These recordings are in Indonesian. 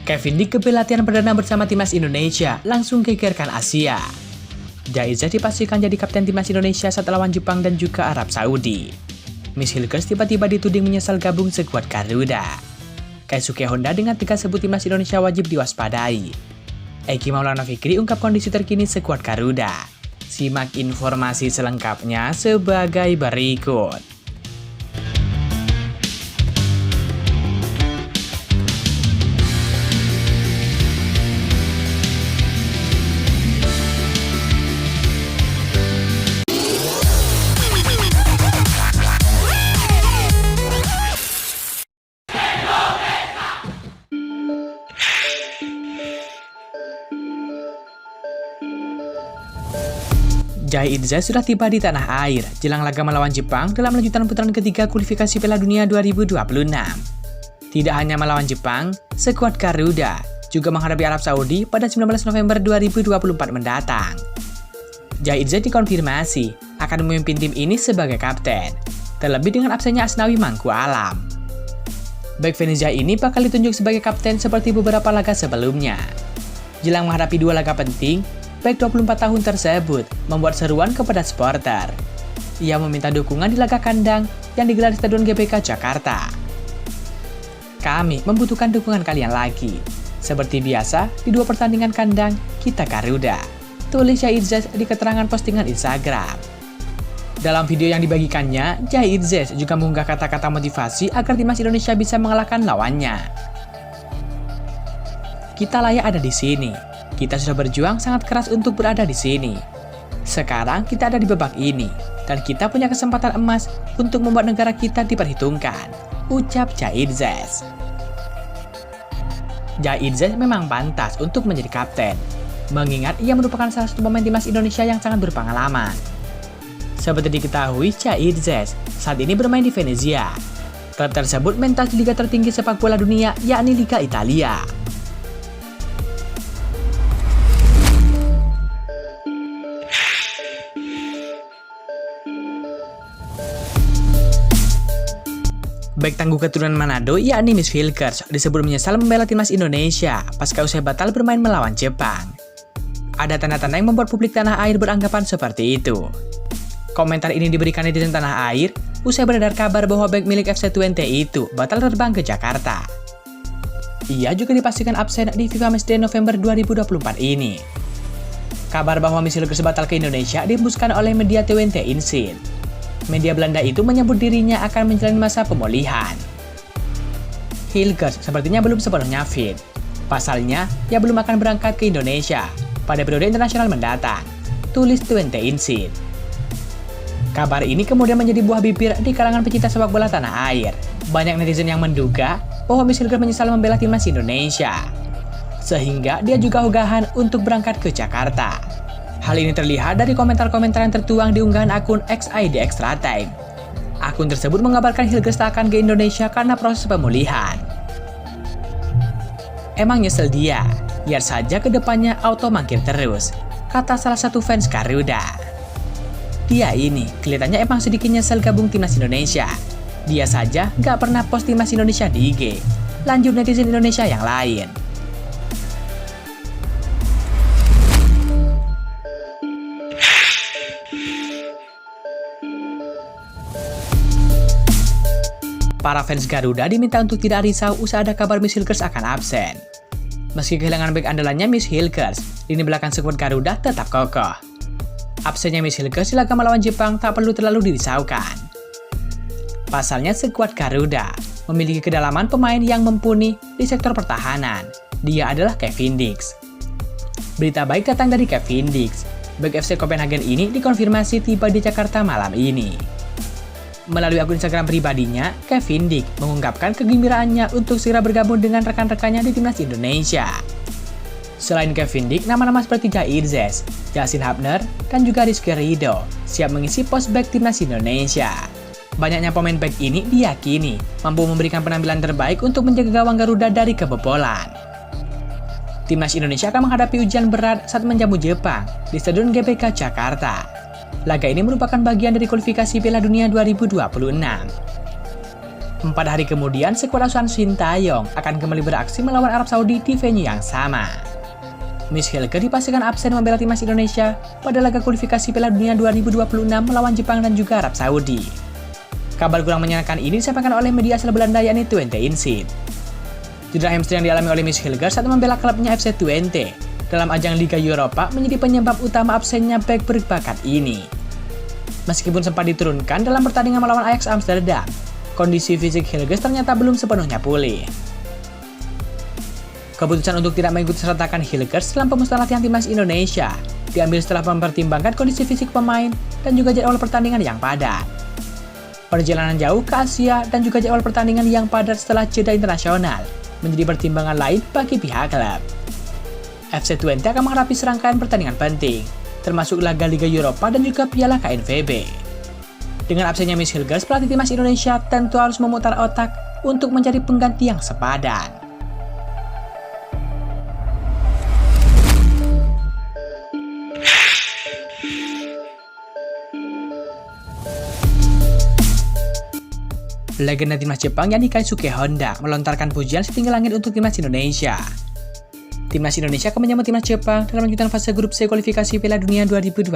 Kevin Dick ke latihan perdana bersama timnas Indonesia langsung gegerkan Asia. Jai Itzes dipastikan jadi kapten timnas Indonesia saat lawan Jepang dan juga Arab Saudi. Miss Hilgers tiba-tiba dituding menyesal gabung skuad Garuda. Keisuke Honda dengan tegas sebut timnas Indonesia wajib diwaspadai. Eki Maulana Fikri ungkap kondisi terkini skuad Garuda. Simak informasi selengkapnya sebagai berikut. Jai Itzes sudah tiba di tanah air jelang laga melawan Jepang dalam lanjutan putaran ketiga kualifikasi Piala Dunia 2026. Tidak hanya melawan Jepang, skuad Garuda juga menghadapi Arab Saudi pada 19 November 2024 mendatang. Jai Itzes dikonfirmasi akan memimpin tim ini sebagai kapten, terlebih dengan absennya Asnawi Mangku Alam. Bek Venezia ini bakal ditunjuk sebagai kapten seperti beberapa laga sebelumnya. Jelang menghadapi dua laga penting, bek 24 tahun tersebut membuat seruan kepada supporter. Ia meminta dukungan di laga kandang yang digelar di Stadion GBK Jakarta. Kami membutuhkan dukungan kalian lagi. Seperti biasa, di dua pertandingan kandang, kita Garuda, tulis Jai Itzes di keterangan postingan Instagram. Dalam video yang dibagikannya, Jai Itzes juga mengunggah kata-kata motivasi agar timnas Indonesia bisa mengalahkan lawannya. Kita layak ada di sini. Kita sudah berjuang sangat keras untuk berada di sini. Sekarang kita ada di babak ini, dan kita punya kesempatan emas untuk membuat negara kita diperhitungkan, ucap Jai Itzes. Jai Itzes memang pantas untuk menjadi kapten, mengingat ia merupakan salah satu pemain timnas Indonesia yang sangat berpengalaman. Seperti diketahui, Jai Itzes saat ini bermain di Venezia. Klub tersebut mentas di liga tertinggi sepak bola dunia, yakni Liga Italia. Bek tangguh keturunan Manado, yakni Miss Hilgers, disebut menyesal membela timnas Indonesia pasca usai batal bermain melawan Jepang. Ada tanda-tanda yang membuat publik tanah air beranggapan seperti itu. Komentar ini diberikan netizen tanah air usai beredar kabar bahwa bek milik FC Twente itu batal terbang ke Jakarta. Ia juga dipastikan absen di FIFA Matchday November 2024 ini. Kabar bahwa Miss Hilgers batal ke Indonesia dihembuskan oleh media Twente Insight. Media Belanda itu menyebut dirinya akan menjalani masa pemulihan. Hilgers sepertinya belum sepenuhnya fit. Pasalnya, ia belum akan berangkat ke Indonesia pada periode internasional mendatang, tulis Twente Insight. Kabar ini kemudian menjadi buah bibir di kalangan pecinta sepak bola tanah air. Banyak netizen yang menduga bahwa Miss Hilgers menyesal membela timnas Indonesia, sehingga dia juga ugahan untuk berangkat ke Jakarta. Hal ini terlihat dari komentar-komentar yang tertuang di unggahan akun XID Extra Time. Akun tersebut mengabarkan Hilgers tak akan ke Indonesia karena proses pemulihan. Emang nyesel dia, biar saja kedepannya auto mangkir terus, kata salah satu fans Garuda. Dia ini kelihatannya emang sedikit nyesel gabung timnas Indonesia. Dia saja gak pernah post timnas Indonesia di IG, lanjut netizen Indonesia yang lain. Para fans Garuda diminta untuk tidak risau usai ada kabar Miss Hilgers akan absen. Meski kehilangan bek andalannya Miss Hilgers, lini belakang skuad Garuda tetap kokoh. Absennya Miss Hilgers di laga melawan Jepang tak perlu terlalu dirisaukan. Pasalnya skuad Garuda memiliki kedalaman pemain yang mumpuni di sektor pertahanan. Dia adalah Kevin Dick. Berita baik datang dari Kevin Dick. Bek FC Copenhagen ini dikonfirmasi tiba di Jakarta malam ini. Melalui akun Instagram pribadinya, Kevin Dick mengungkapkan kegembiraannya untuk segera bergabung dengan rekan-rekannya di timnas Indonesia. Selain Kevin Dick, nama-nama seperti Jai Itzes, Justin Hubner, dan juga Rizky Ridho siap mengisi pos bek timnas Indonesia. Banyaknya pemain bek ini diyakini mampu memberikan penampilan terbaik untuk menjaga gawang Garuda dari kebobolan. Timnas Indonesia akan menghadapi ujian berat saat menjamu Jepang di Stadion GBK Jakarta. Laga ini merupakan bagian dari kualifikasi Piala Dunia 2026. 4 hari kemudian, skuad asuhan Shin Tae-yong akan kembali beraksi melawan Arab Saudi di venue yang sama. Miss Hilker dipastikan absen membela timnas Indonesia pada laga kualifikasi Piala Dunia 2026 melawan Jepang dan juga Arab Saudi. Kabar kurang menyenangkan ini disampaikan oleh media asal Belanda yakni Twente Insight. Cedera hamstring yang dialami oleh Miss Hilker saat membela klubnya FC Twente dalam ajang Liga Eropa menjadi penyebab utama absennya bek berbakat ini. Meskipun sempat diturunkan dalam pertandingan melawan Ajax Amsterdam, kondisi fisik Hilgers ternyata belum sepenuhnya pulih. Keputusan untuk tidak mengikut sertakan Hilgers dalam pemusnahan latihan timnas Indonesia diambil setelah mempertimbangkan kondisi fisik pemain dan juga jadwal pertandingan yang padat. Perjalanan jauh ke Asia dan juga jadwal pertandingan yang padat setelah jeda internasional menjadi pertimbangan lain bagi pihak klub. FC Twente akan menghadapi serangkaian pertandingan penting, termasuk laga Liga Eropa dan juga Piala KNVB. Dengan absennya Miss Hilgers, pelatih timnas Indonesia tentu harus memutar otak untuk mencari pengganti yang sepadan. Legenda timnas Jepang yakni Keisuke Honda melontarkan pujian setinggi langit untuk timnas Indonesia. Timnas Indonesia akan menyambut timnas Jepang dalam lanjutan fase grup C kualifikasi Piala Dunia 2026.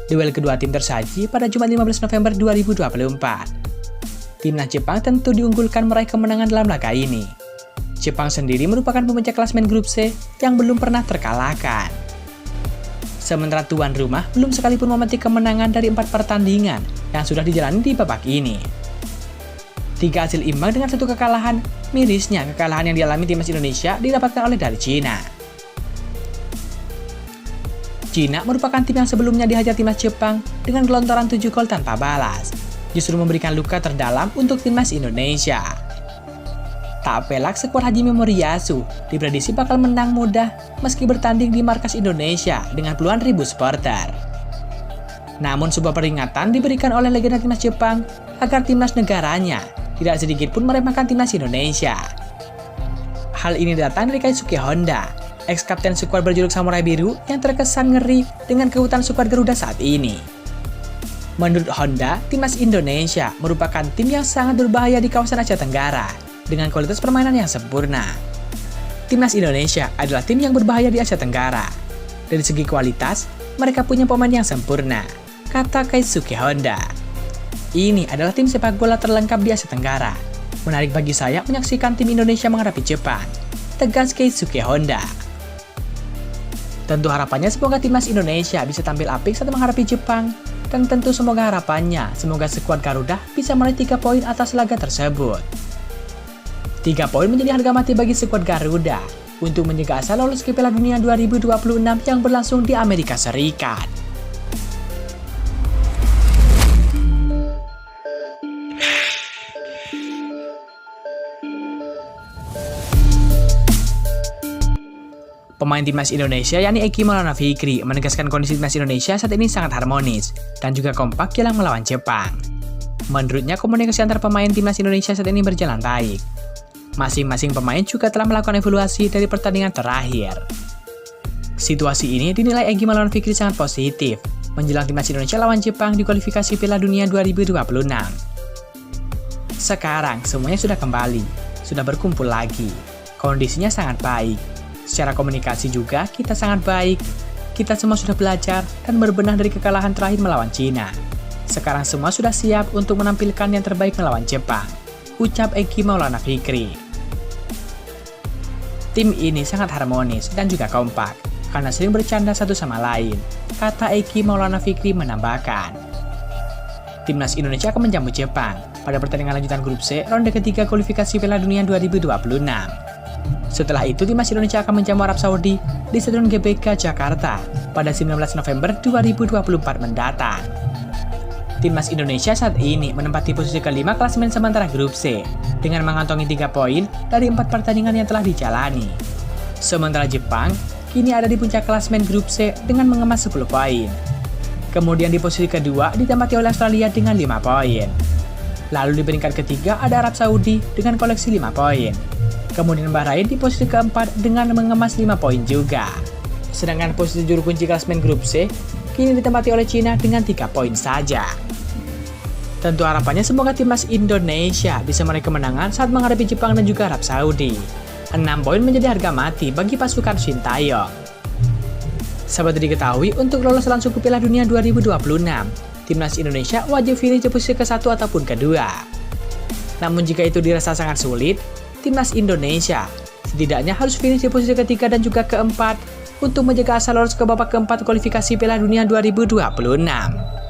Duel kedua tim tersaji pada Jumat 15 November 2024. Timnas Jepang tentu diunggulkan meraih kemenangan dalam laga ini. Jepang sendiri merupakan pemuncak klasemen grup C yang belum pernah terkalahkan. Sementara tuan rumah belum sekalipun memetik kemenangan dari 4 pertandingan yang sudah dijalani di babak ini. 3 hasil imbang dengan 1 kekalahan, mirisnya kekalahan yang dialami timnas Indonesia didapatkan oleh dari Cina. Cina merupakan tim yang sebelumnya dihajar timnas Jepang dengan gelontoran 7 gol tanpa balas, justru memberikan luka terdalam untuk timnas Indonesia. Tak pelak skuad Hajime Moriyasu diprediksi bakal menang mudah meski bertanding di markas Indonesia dengan puluhan ribu supporter. Namun sebuah peringatan diberikan oleh legenda timnas Jepang agar timnas negaranya tidak sedikit pun meremehkan timnas Indonesia. Hal ini datang dari Keisuke Honda, ex-kapten skuad berjuluk Samurai Biru yang terkesan ngeri dengan keutuhan skuad Garuda saat ini. Menurut Honda, timnas Indonesia merupakan tim yang sangat berbahaya di kawasan Asia Tenggara dengan kualitas permainan yang sempurna. Timnas Indonesia adalah tim yang berbahaya di Asia Tenggara. Dari segi kualitas, mereka punya pemain yang sempurna, kata Keisuke Honda. Ini adalah tim sepak bola terlengkap di Asia Tenggara. Menarik bagi saya menyaksikan tim Indonesia menghadapi Jepang, tegas Keisuke Honda. Tentu harapannya semoga timnas Indonesia bisa tampil apik saat menghadapi Jepang, dan tentu semoga semoga skuad Garuda bisa meraih 3 poin atas laga tersebut. 3 poin menjadi harga mati bagi skuad Garuda untuk menjaga asa lolos ke Piala Dunia 2026 yang berlangsung di Amerika Serikat. Pemain timnas Indonesia yakni Eki Maulana Fikri menegaskan kondisi timnas Indonesia saat ini sangat harmonis dan juga kompak jelang melawan Jepang. Menurutnya komunikasi antar pemain timnas Indonesia saat ini berjalan baik. Masing-masing pemain juga telah melakukan evaluasi dari pertandingan terakhir. Situasi ini dinilai Eki Maulana Fikri sangat positif menjelang timnas Indonesia lawan Jepang di kualifikasi Piala Dunia 2026. Sekarang semuanya sudah kembali, sudah berkumpul lagi. Kondisinya sangat baik. Secara komunikasi juga kita sangat baik. Kita semua sudah belajar dan berbenah dari kekalahan terakhir melawan Cina. Sekarang semua sudah siap untuk menampilkan yang terbaik melawan Jepang, ucap Eki Maulana Fikri. Tim ini sangat harmonis dan juga kompak karena sering bercanda satu sama lain, kata Eki Maulana Fikri menambahkan. Timnas Indonesia akan menjamu Jepang pada pertandingan lanjutan grup C ronde ketiga kualifikasi Piala Dunia 2026. Setelah itu, timnas Indonesia akan menjamu Arab Saudi di Stadion GBK Jakarta pada 19 November 2024 mendatang. Timnas Indonesia saat ini menempati posisi kelima klasemen sementara grup C dengan mengantongi 3 poin dari 4 pertandingan yang telah dijalani. Sementara Jepang kini ada di puncak klasemen grup C dengan mengemas 10 poin. Kemudian di posisi kedua ditempati oleh Australia dengan 5 poin. Lalu di peringkat ketiga ada Arab Saudi dengan koleksi 5 poin. Kemudian Bahrain di posisi keempat dengan mengemas 5 poin juga. Sedangkan posisi juru kunci klasemen grup C kini ditempati oleh Cina dengan 3 poin saja. Tentu harapannya semoga timnas Indonesia bisa meraih kemenangan saat menghadapi Jepang dan juga Arab Saudi. 6 poin menjadi harga mati bagi pasukan Sintayong. Seperti diketahui, untuk lolos langsung ke Piala Dunia 2026, timnas Indonesia wajib finish di posisi ke-1 ataupun kedua. Namun jika itu dirasa sangat sulit, timnas Indonesia setidaknya harus finish di posisi ketiga dan juga keempat untuk menjaga asa lolos ke babak keempat kualifikasi Piala Dunia 2026.